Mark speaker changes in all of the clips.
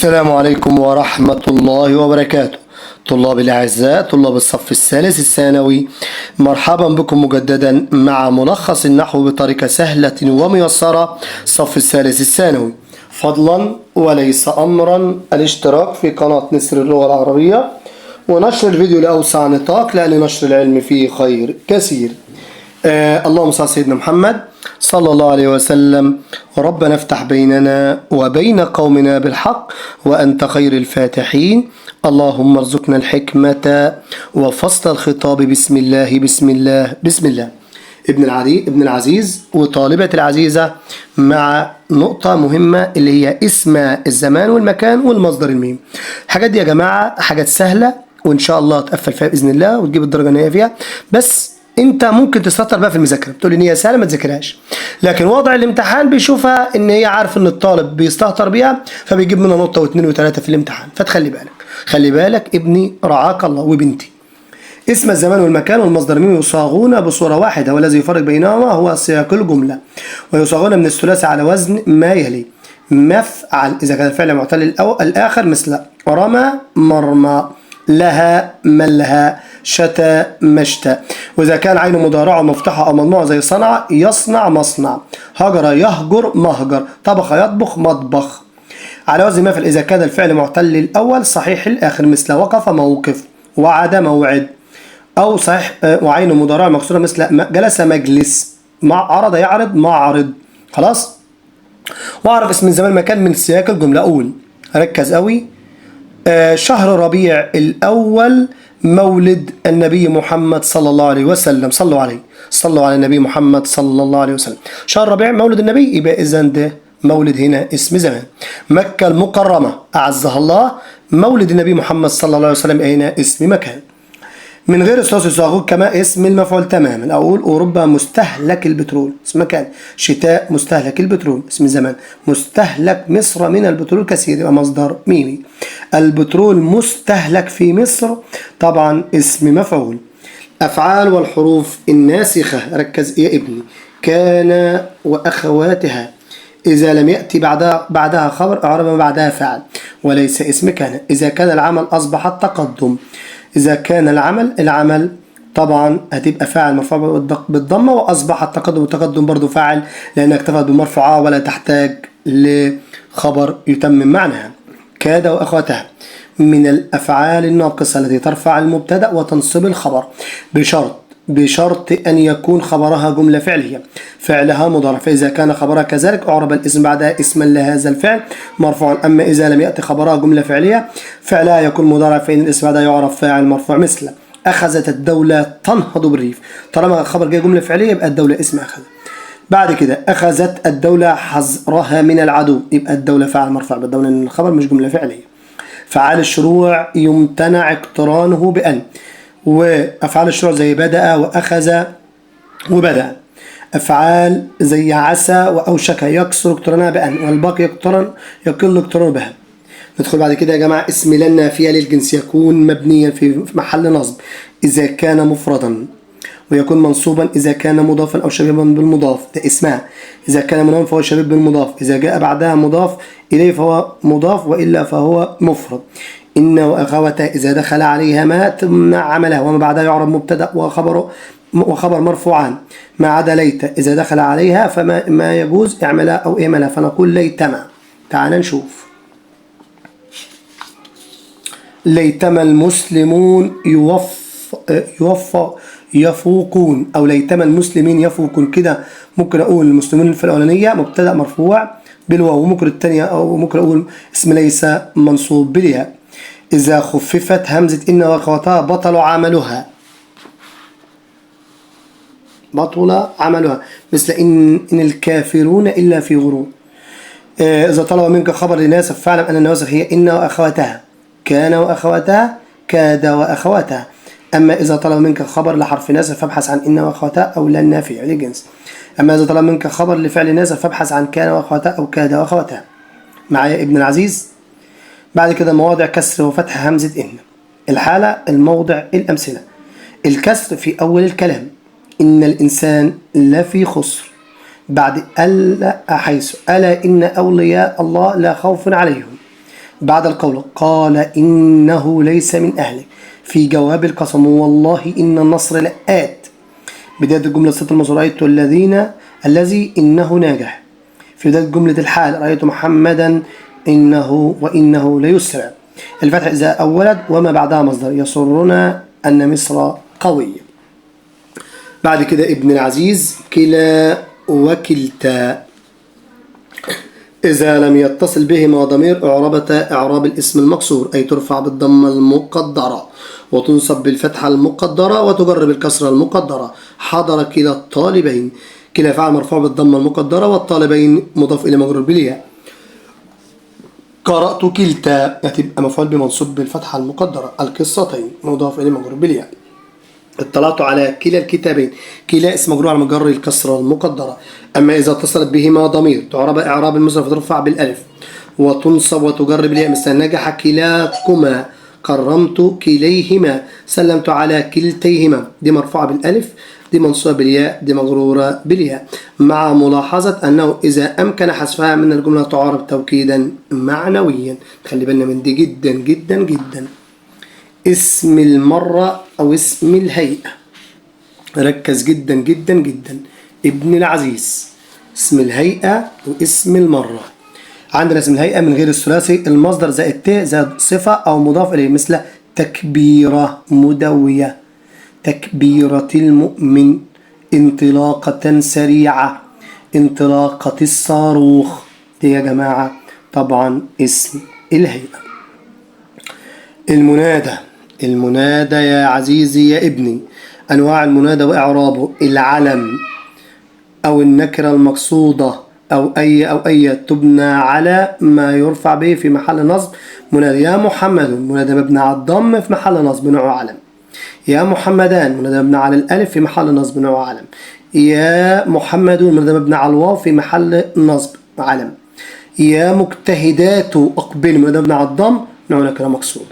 Speaker 1: السلام عليكم ورحمة الله وبركاته. طلاب الأعزاء، طلاب الصف الثالث الثانوي، مرحبا بكم مجددا مع ملخص النحو بطريقة سهلة وميسرة. صف الثالث الثانوي، فضلا وليس أمرا الاشتراك في قناة نسر اللغة العربية ونشر الفيديو لأوسع نطاق، لأن نشر العلم فيه خير كثير. اللهم صل على سيدنا محمد صلى الله عليه وسلم. ربنا افتح بيننا وبين قومنا بالحق وأنت خير الفاتحين. اللهم ارزقنا الحكمة وفصل الخطاب. بسم الله بسم الله بسم الله. ابن العزيز وطالبة العزيزة مع نقطة مهمة اللي هي اسم الزمان والمكان والمصدر الميم. الحاجات دي يا جماعة حاجات سهلة وإن شاء الله تقفل فيها بإذن الله وتجيب الدرجة النهائية فيها، بس انت ممكن تستهتر بقى في المذاكره، تقول ان هي سهله ما تذاكرهاش، لكن وضع الامتحان بيشوفها ان هي عارف ان الطالب بيستهتر بيها فبيجيب منها نقطه واثنين وثلاثه في الامتحان. فتخلي بالك، خلي بالك ابني رعاك الله وبنتي. اسم الزمان والمكان والمصدر ميم يصاغون بصوره واحده، والذي يفرق بينهما هو سياق الجمله، ويصاغون من الثلاثي على وزن ما يلي: مفعل اذا كان الفعل معتل الاخر مثل رمى مرمى، لها ملها، شتى مشتى. وإذا كان عين مضارعة مفتوحة أو مضموعة زي صنع يصنع مصنع، هجر يهجر مهجر، طبخ يطبخ مطبخ. على وزن مفعل إذا كان الفعل معتل الأول صحيح الآخر مثل وقف موقف، وعد موعد. أو صحيح وعين مضارعة مكسورة مثل جلس مجلس، عرض يعرض معرض. خلاص. وأعرف اسم الزمان مكان من سياق الجملة. أقول ركز قوي. شهر ربيع الأول مولد النبي محمد صلى الله عليه وسلم. صلوا على النبي محمد صلى الله عليه وسلم. شهر ربيع مولد النبي، يبقى إذن ده مولد هنا اسم زمان. مكة المكرمة أعزها الله مولد النبي محمد صلى الله عليه وسلم هنا اسم مكان. من غير ثلاثي يصاغون كما اسم المفعول تماما. أقول أوروبا مستهلك البترول اسم مكان، شتاء مستهلك البترول اسم زمان، مستهلك مصر من البترول كثير يبقى مصدر ميمي. البترول مستهلك في مصر طبعا اسم مفعول. أفعال والحروف الناسخة، ركز يا ابني. كان وأخواتها إذا لم يأتي بعدها خبر أعرب ما بعدها فعل وليس اسم كان. إذا كان العمل أصبح التقدم. إذا كان العمل طبعا هتبقى فاعل مرفوع بالضمة، وأصبح التقدم والتقدم برضو فاعل لأنها اكتفت بمرفوعة ولا تحتاج لخبر يتمم معناها. كاد وأخواتها من الأفعال الناقصة التي ترفع المبتدأ وتنصب الخبر بشرط أن يكون خبرها جملة فعلية فعلها مضارع، فإذا كان خبرها كذلك أعرب الاسم بعدها اسما لهذا الفعل مرفوع. أما إذا لم يأتي خبرها جملة فعلية فعلها يكون مضارع، فإن الاسم بعدها يعرف فاعل مرفوع مثل أخذت الدولة تنهض بالريف. طالما الخبر جاي جملة فعلية يبقى الدولة اسم أخذ. بعد كده أخذت الدولة حذرها من العدو، يبقى الدولة فاعل مرفوع بالدولة لأن الخبر مش جملة فعلية. فعال الشروع يمتنع اقترانه بأن، وأفعال الشروع زي بدأ وأخذ وبدأ. أفعال زي عسى وأوشك يكسر اقترانها بأن، والباقي يقل اقترانه بها. ندخل بعد كده يا جماعة. اسم لا النافية للجنس يكون مبنيا في محل نصب إذا كان مفردا، ويكون منصوبا إذا كان مضافا أو شبيها بالمضاف، ده اسمها. إذا كان منونا فهو شبيه بالمضاف، إذا جاء بعدها مضاف إليه فهو مضاف وإلا فهو مفرد. إن وأخواتها إذا دخل عليها ما تمنع عملها وما بعدها يعرب مبتدأ وخبر مرفوعان، ما عدا ليت إذا دخل عليها فما يجوز اعملها أو اعملها، فنقول ليتما. تعال نشوف. ليتما المسلمون يفوقون، أو ليتما المسلمين يفوقون. كده ممكن أقول المسلمين في الأولانية مبتدأ مرفوع بالواو، وممكن الثانية أو ممكن أقول اسم ليس منصوب بالياء. إذا خففت همزة إن وأخواتها بطل عملها، مثل إن الكافرون إلا في غرور. إذا طلب منك خبر لناسب فاعلم أن النواسخ هي إن وأخواتها، كان وأخواتها، كاد وأخواتها. أما إذا طلب منك خبر لحرف ناسب فابحث عن إن وأخواتها أو لا النافية للجنس. أما إذا طلب منك خبر لفعل ناسب فابحث عن كان وأخواتها أو كاد وأخواتها. معايا ابن العزيز؟ بعد كده مواضع كسر وفتح همزة إن. الحالة الموضع الأمثلة. الكسر في أول الكلام إن الإنسان لفي خسر، بعد ألا حيث ألا إن أولياء الله لا خوف عليهم. بعد القول قال إنه ليس من أهلك في جواب القسم والله إن النصر لآت. بداية الجملة السطر المصدر رأيت الذي إنه ناجح. في بداية جملة الحال رأيت محمدا وإنه ليسرع. الفتح إذا أولد وما بعدها مصدر يسرنا أن مصر قوية. بعد كده ابن العزيز كلا وكلتا إذا لم يتصل بهما ضمير إعراب الاسم المكسور أي ترفع بالضمة المقدرة وتنصب بالفتحة المقدرة وتجر بالكسرة المقدرة. حضر كلا الطالبين. كلا فعل مرفوع بالضمة المقدرة والطالبين مضاف إلى مجرور بالياء. قرأت كلتا هتبقى مفعول بمنصوب بالفتحة المقدرة. القصتين مضاف إلى مجرور بالياء. اطلعت على كلا الكتابين. كلا اسم مجرور على مجر الكسرة المقدرة. أما إذا اتصلت بهما ضمير تعرب إعراب المصدر فترفع بالألف وتنصب وتجر بالياء مثل نجح كلاكما كرمت كليهما سلمت على كلتيهما. دي مرفوعة بالألف دي منصوبة بالياء دي مجرورة بالياء مع ملاحظة أنه إذا أمكن حذفها من الجملة تعرب توكيدا معنويا. خلي بالنا من دي جدا جدا جدا. اسم المرة أو اسم الهيئة ركز جدا جدا جدا. ابن العزيز اسم الهيئة واسم المرة. عندنا اسم الهيئة من غير الثلاثي المصدر زائد ت زائد صفة أو مضاف إليه مثل تكبيرة مدوية تكبيرة المؤمن انطلاقة سريعة انطلاقة الصاروخ. دي يا جماعة طبعا اسم الهيئة. المنادى يا عزيزي يا ابني. أنواع المنادى وإعرابه العلم أو النكرة المقصودة أو أي تبنى على ما يرفع به في محل نصب. منادى يا محمد منادى مبنى على الضم في محل نصب نوع علم. يا محمدان منادى مبنى على الألف في محل نصب نوع علم. يا محمد منادى مبنى على الواو في محل نصب علم. يا مجتهدات أقبل منادى مبنى على الضم نوع نكرة مقصودة.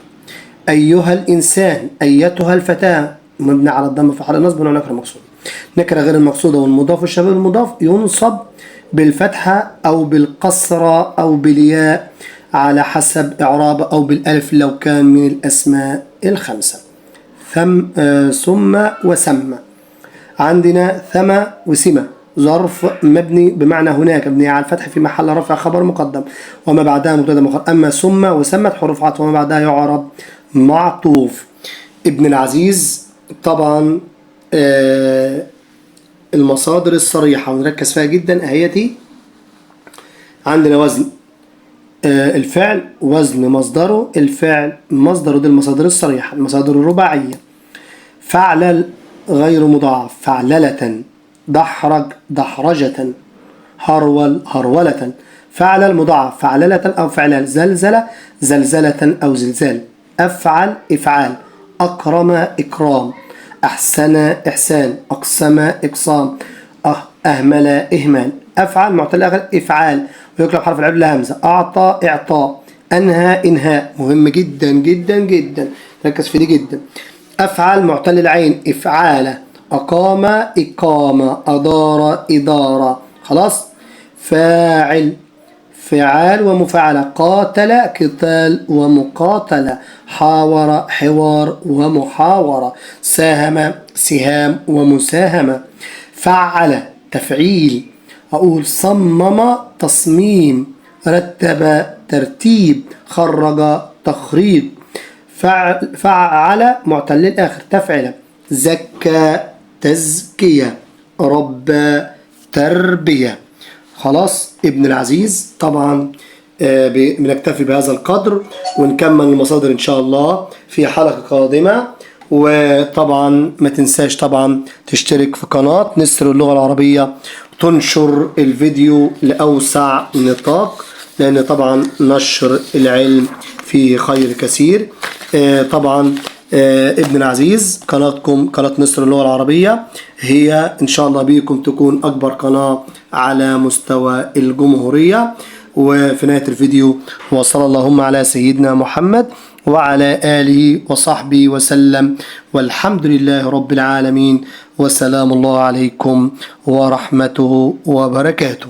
Speaker 1: أيها الإنسان أيتها الفتاة مبنى على الضم في محل نصب نوع نكرة مقصودة. نكرة غير المقصودة والمضاف والشبه المضاف ينصب بالفتحة أو بالقصرة أو بالياء على حسب إعراب أو بالألف لو كان من الأسماء الخمسة. ثم وسمى. عندنا ثم وسمة ظرف مبني بمعنى هناك مبني على الفتح في محل رفع خبر مقدم وما بعدها مبتدا مؤخر. أما ثم وسمت حروف عطف وما بعدها يعرب معطوف. ابن العزيز طبعا المصادر الصريحة ونركز فيها جدا أهيتي. عندنا وزن الفعل وزن مصدره الفعل مصدره. دي المصادر الصريحة. المصادر الرباعية فعلل غير مضاعف فعللة دحرج دحرجة هرول هرولة. فعلل مضاعف فعللة أو فعلال. زلزلة زلزلة أو زلزال. أفعل إفعال. أكرم إكرام. أحسن إحسان. أقسم إقسام. أهمل إهمال. أفعل معتل آخر إفعال ويقلب حرف العلة همزة. أعطى إعطاء. أنهى إنهاء. مهم جدا جدا جدا ركز في دي جدا. أفعل معتل العين إفعالة. أقام إقامة. أدار إدارة. خلاص. فاعل فعال ومفعلة. قاتل قتال ومقاتلة. حاور حوار ومحاورة. ساهم سهام ومساهمة. فعل تفعيل. أقول صمم تصميم. رتب ترتيب. خرج تخريج. فعل معتل الآخر تفعل. زكى تزكية. ربى تربية. خلاص. ابن العزيز طبعا بنكتفي بهذا القدر ونكمل المصادر إن شاء الله في حلقة قادمة. وطبعا ما تنساش طبعا تشترك في قناة نسر اللغة العربية وتنشر الفيديو لأوسع نطاق لأن طبعا نشر العلم فيه خير كثير. طبعا ابن العزيز قناتكم قناة نسر اللغة العربية هي إن شاء الله بيكم تكون أكبر قناة على مستوى الجمهورية. وفي نهاية الفيديو وصلى اللهم على سيدنا محمد وعلى آله وصحبه وسلم والحمد لله رب العالمين وسلام الله عليكم ورحمته وبركاته.